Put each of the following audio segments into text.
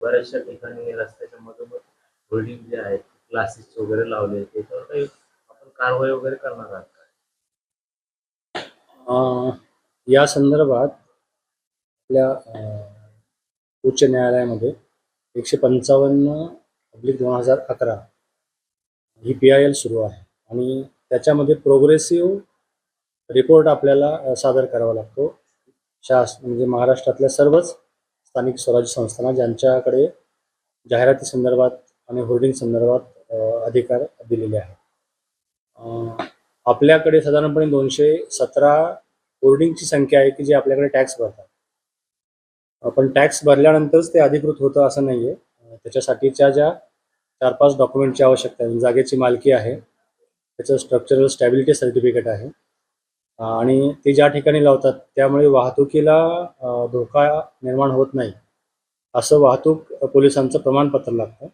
बऱ्याचशा ठिकाणी रस्त्याच्या मधोमध होल्डिंग जे आहेत, क्लासेस वगैरे लावले, त्याच्यावर काही आपण कारवाई वगैरे करणार आहात का? या संदर्भात आपल्या उच्च न्यायालयामध्ये 155/2011 ही PIL सुरू आहे आणि त्याच्यामध्ये प्रोग्रेसिव्ह रिपोर्ट आपल्याला सादर करावा लागतो. म्हणजे महाराष्ट्रातल्या सर्वच स्थानिक स्वराज्य संस्थांना ज्यांच्याकडे जाहिराती संदर्भात आणि होर्डिंग संदर्भात अधिकार दिलेले आहेत. आपल्याकडे साधारणपणे 217 होर्डिंगची संख्या आहे की जे आपल्याकडे टॅक्स भरतात. पण टॅक्स भरल्यानंतरच ते अधिकृत होतं असं नाही आहे. त्याच्यासाठीच्या ज्या 4-5 डॉक्युमेंटची आवश्यकता आहे, जागेची मालकी आहे, त्याचं स्ट्रक्चरल स्टॅबिलिटी सर्टिफिकेट आहे आणि ते ज्या ठिकाणी लावतात त्यामुळे वाहतुकीला धोका निर्माण होत नाही असं वाहतूक पोलिसांचं प्रमाणपत्र लागतं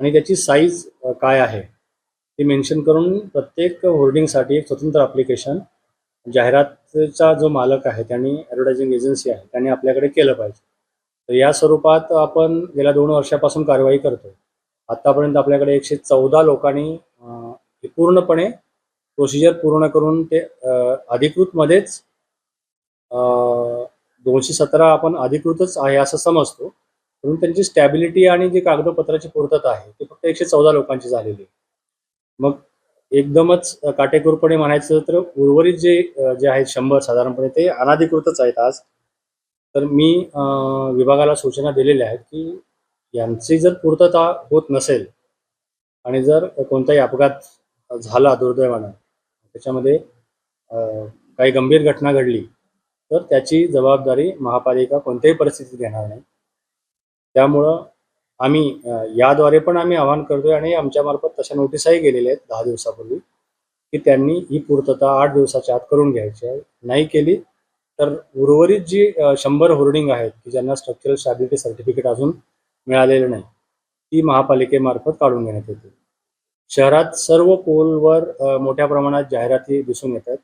आणि त्याची साईज काय आहे ती मेन्शन करून प्रत्येक होर्डिंगसाठी एक स्वतंत्र ॲप्लिकेशन जाहिरातीचा जो मालक आहे त्यांनी, ॲडव्हर्टायझिंग एजन्सी आहे त्यांनी आपल्याकडे केलं पाहिजे. तर या स्वरूपात आपण गेल्या 2 वर्षापासून कारवाई करतो. आत्तापर्यंत आपल्याकडे 114 लोकांनी पूर्णपणे प्रोसिजर पूर्ण करून ते अधिकृतमध्येच 217 आपण अधिकृतच आहे असं समजतो, म्हणून त्यांची स्टॅबिलिटी आणि जी कागदपत्राची पूर्तता आहे ती फक्त 114 लोकांची झालेली आहे. मग एकदमच काटेकोरपणे म्हणायचं तर उर्वरित जे आहेत 100 साधारणपणे ते अनधिकृतच आहेत आज. तर मी विभागाला सूचना दिलेल्या आहेत की यांची जर पूर्तता होत नसेल आणि जर कोणताही अपघात झाला दुर्दैवानं, त्याच्यामध्ये काही गंभीर घटना घडली तर त्याची जबाबदारी महापालिका कोणत्याही परिस्थितीत घेणार नाही. त्यामुळं आम्ही याद्वारे पण आम्ही आवाहन करतोय आणि आमच्यामार्फत तशा नोटिसाही गेलेल्या आहेत 10 दिवसापूर्वी की त्यांनी ही पूर्तता 8 दिवसाच्या आत करून घ्यायची आहे. नाही केली तर उर्वरित जी 100 होर्डिंग आहेत की ज्यांना स्ट्रक्चरल स्टॅबिलिटी सर्टिफिकेट अजून मिळालेलं नाही ती महापालिकेमार्फत काढून घेण्यात येते. शहरात सर्व पोलवर मोठ्या प्रमाणात जाहिराती दिसून येतात.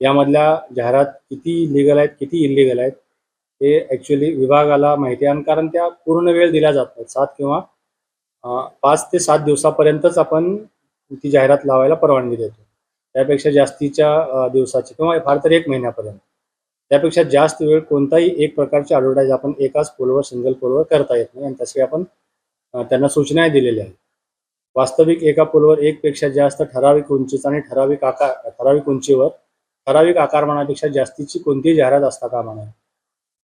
यामधल्या जाहिरात किती लिगल आहेत, किती इल्लिगल आहेत हे ॲक्च्युली विभागाला माहिती आहे आणि कारण त्या पूर्ण वेळ दिल्या जात नाहीत. 7 किंवा 5 ते 7 दिवसापर्यंतच आपण ती जाहिरात लावायला परवानगी देतो. त्यापेक्षा जास्तीच्या दिवसाची किंवा फार तर 1 महिन्यापर्यंत. त्यापेक्षा जास्त वेळ कोणताही एक प्रकारची ॲडव्हर्टाईज आपण एकाच पोलवर, सिंगल पोलवर करता येत नाही आणि तसे आपण त्यांना सूचनाही दिलेल्या आहेत. वास्तविक एका पोलवर एकपेक्षा जास्त ठराविक उंचीचा आणि ठराविक उंचीवर ठराविक आकारमानापेक्षा जास्तीची कोणतीही जाहिरात असता कामा नये.